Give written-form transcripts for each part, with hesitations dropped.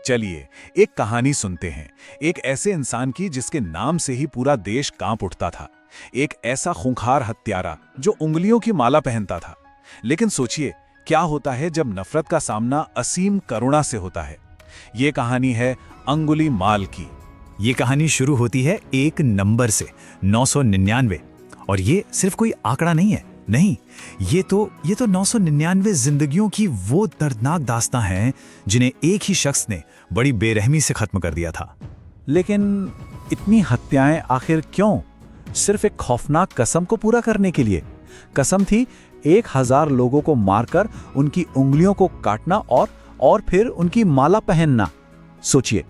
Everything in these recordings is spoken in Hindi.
चलिए एक कहानी सुनते हैं, एक ऐसे इंसान की जिसके नाम से ही पूरा देश कांप उठता था। एक ऐसा खूंखार हत्यारा जो उंगलियों की माला पहनता था। लेकिन सोचिए, क्या होता है जब नफरत का सामना असीम करुणा से होता है। ये कहानी है अंगुलीमाल की। ये कहानी शुरू होती है एक नंबर से, 999। और ये सिर्फ कोई आंकड़ा नहीं है, नहीं, ये तो 999 जिंदगियों की वो दर्दनाक दास्तां हैं जिन्हें एक ही शख्स ने बड़ी बेरहमी से खत्म कर दिया था। लेकिन इतनी हत्याएं आखिर क्यों? सिर्फ एक खौफनाक कसम को पूरा करने के लिए। कसम थी 1000 लोगों को मारकर उनकी उंगलियों को काटना और फिर उनकी माला पहनना। सोचिए,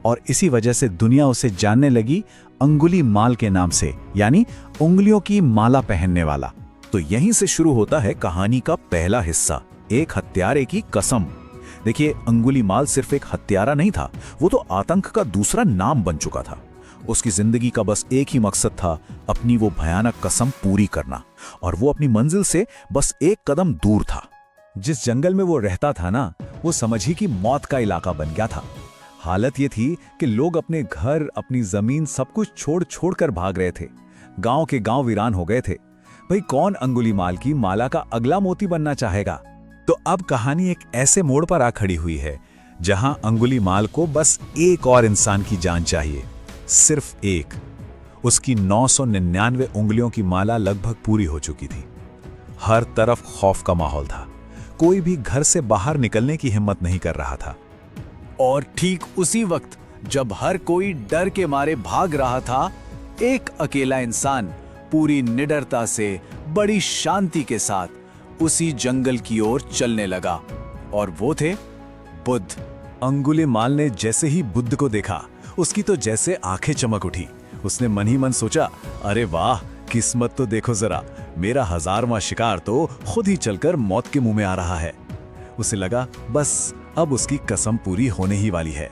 और इसी वजह से दुनिया उसे जानने लगी अंगुलीमाल के नाम से, यानी उंगलियों की माला पहनने वाला। तो यहीं से शुरू होता है कहानी का पहला हिस्सा, एक हत्यारे की कसम। देखिए, अंगुलीमाल सिर्फ एक हत्यारा नहीं था, वो तो आतंक का दूसरा नाम बन चुका था। उसकी जिंदगी का बस एक ही मकसद था, अपनी वो भयानक कसम पूरी करना। और वो अपनी मंजिल से बस एक कदम दूर था। जिस जंगल में वो रहता था ना, वो समझिए कि मौत का इलाका बन गया था। हालत ये थी कि लोग अपने घर, अपनी जमीन, सब कुछ छोड़ कर भाग रहे थे। गांव के गांव वीरान हो गए थे। भाई, कौन अंगुलीमाल की माला का अगला मोती बनना चाहेगा? तो अब कहानी एक ऐसे मोड़ पर आ खड़ी हुई है जहां अंगुलीमाल को बस एक और इंसान की जान चाहिए, सिर्फ एक। उसकी 999 उंगलियों की माला लगभग पूरी हो चुकी थी। हर तरफ खौफ का माहौल था। कोई भी घर से बाहर निकलने की हिम्मत नहीं कर रहा था। और ठीक उसी वक्त जब हर कोई डर के मारे भाग रहा था, एक अकेला इंसान पूरी निडरता से, बड़ी शांति के साथ उसी जंगल की ओर चलने लगा। और वो थे बुद्ध। अंगुलीमाल ने जैसे ही बुद्ध को देखा, उसकी तो जैसे आंखें चमक उठी। उसने मन ही मन सोचा, अरे वाह, किस्मत तो देखो जरा, मेरा 1000वां शिकार तो खुद ही चलकर मौत के मुंह में आ रहा है। उसे लगा बस अब उसकी कसम पूरी होने ही वाली है।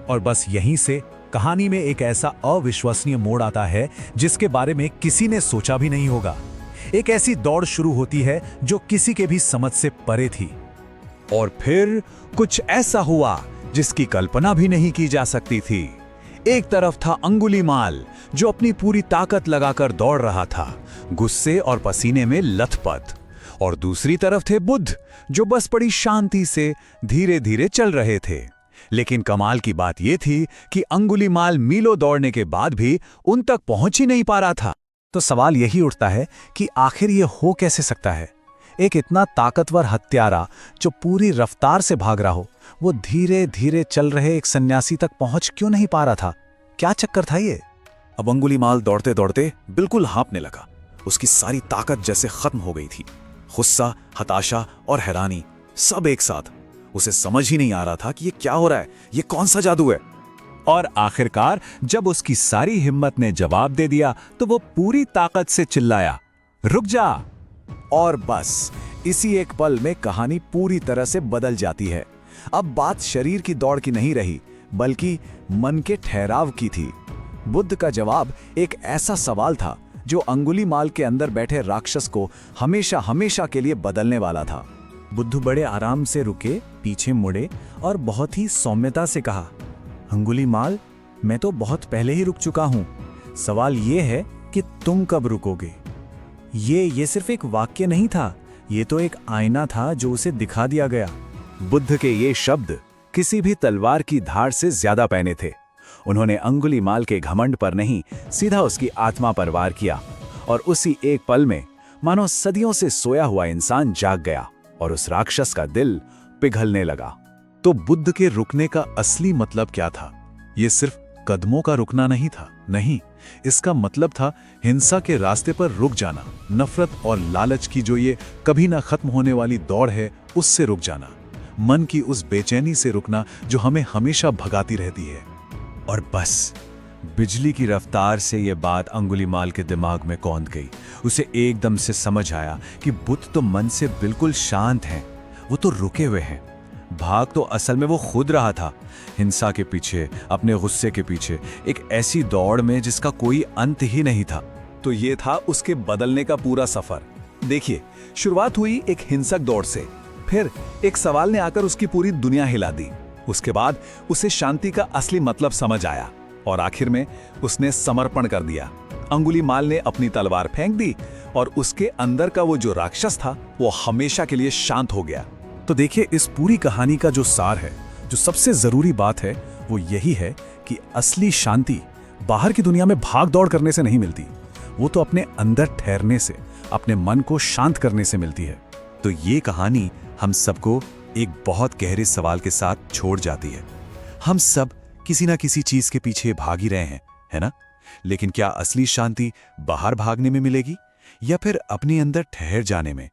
और बस यहीं से कहानी में एक ऐसा अविश्वसनीय मोड़ आता है जिसके बारे में किसी ने सोचा भी नहीं होगा। एक ऐसी दौड़ शुरू होती है जो किसी के भी समझ से परे थी। और फिर कुछ ऐसा हुआ जिसकी कल्पना भी नहीं की जा सकती थी। एक तरफ था अंगुलीमाल, जो अपनी पूरी ताकत लगाकर दौड़ रहा था, गुस्से और पसीने में लथपथ। और दूसरी तरफ थे बुद्ध, जो बस बड़ी शांति से धीरे धीरे चल रहे थे। लेकिन कमाल की बात यह थी कि अंगुलीमाल मीलों दौड़ने के बाद भी उन तक पहुंच ही नहीं पा रहा था। तो सवाल यही उठता है कि आखिर यह हो कैसे सकता है? एक इतना ताकतवर हत्यारा जो पूरी रफ्तार से भाग रहा हो, वो धीरे धीरे चल रहे एक सन्यासी तक पहुंच क्यों नहीं पा रहा था? क्या चक्कर था ये? अब अंगुलीमाल दौड़ते दौड़ते बिल्कुल हाँफने लगा। उसकी सारी ताकत जैसे खत्म हो गई थी। गुस्सा, हताशा और हैरानी सब एक साथ। उसे समझ ही नहीं आ रहा था कि ये क्या हो रहा है, ये कौन सा जादू है। और आखिरकार जब उसकी सारी हिम्मत ने जवाब दे दिया तो वो पूरी ताकत से चिल्लाया, रुक जा। और बस इसी एक पल में कहानी पूरी तरह से बदल जाती है। अब बात शरीर की दौड़ की नहीं रही, बल्कि मन के ठहराव की थी। बुद्ध का जवाब एक ऐसा सवाल था जो अंगुलीमाल के अंदर बैठे राक्षस को हमेशा हमेशा के लिए बदलने वाला था। बुद्ध बड़े आराम से रुके, पीछे मुड़े और बहुत ही सौम्यता से कहा, अंगुलीमाल, मैं तो बहुत पहले ही रुक चुका हूं। सवाल यह है कि तुम कब रुकोगे। ये सिर्फ एक वाक्य नहीं था, ये तो एक आईना था जो उसे दिखा दिया गया। बुद्ध के ये शब्द किसी भी तलवार की धार से ज्यादा पैने थे। उन्होंने अंगुलीमाल के घमंड पर नहीं, सीधा उसकी आत्मा पर वार किया। और उसी एक पल में मानो सदियों से सोया हुआ इंसान जाग गया और उस राक्षस का दिल पिघलने लगा। तो बुद्ध के रुकने का असली मतलब क्या था? यह सिर्फ कदमों का रुकना नहीं था, नहीं, इसका मतलब था हिंसा के रास्ते पर रुक जाना। नफरत और लालच की जो ये कभी ना खत्म होने वाली दौड़ है, उससे रुक जाना। मन की उस बेचैनी से रुकना जो हमें हमेशा भगाती रहती है। और बस बिजली की रफ्तार से यह बात अंगुलीमाल के दिमाग में कौंध गई। उसे एकदम से समझ आया कि बुद्ध तो मन से बिल्कुल शांत हैं, वो तो रुके हुए हैं। भाग तो असल में वो खुद रहा था, हिंसा के पीछे, अपने गुस्से के पीछे, एक ऐसी दौड़ में जिसका कोई अंत ही नहीं था। तो ये था उसके बदलने का पूरा सफर। देखिए, शुरुआत हुई एक हिंसक दौड़ से, फिर एक सवाल ने आकर उसकी पूरी दुनिया हिला दी। उसके बाद उसे शांति का असली मतलब समझ आया और आखिर में उसने समर्पण कर दिया। अंगुलीमाल ने अपनी तलवार फेंक दी और उसके अंदर का वो जो राक्षस था वो हमेशा के लिए शांत हो गया। तो देखिए, इस पूरी कहानी का जो सार है, जो सबसे जरूरी बात है, वो यही है कि असली शांति बाहर की दुनिया में भाग दौड़ करने से नहीं मिलती, वो तो अपने अंदर ठहरने से, अपने मन को शांत करने से मिलती है। तो ये कहानी हम सबको एक बहुत गहरे सवाल के साथ छोड़ जाती है। हम सब किसी ना किसी चीज के पीछे भाग ही रहे हैं, है ना? लेकिन क्या असली शांति बाहर भागने में मिलेगी या फिर अपने अंदर ठहर जाने में?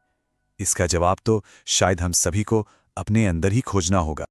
इसका जवाब तो शायद हम सभी को अपने अंदर ही खोजना होगा।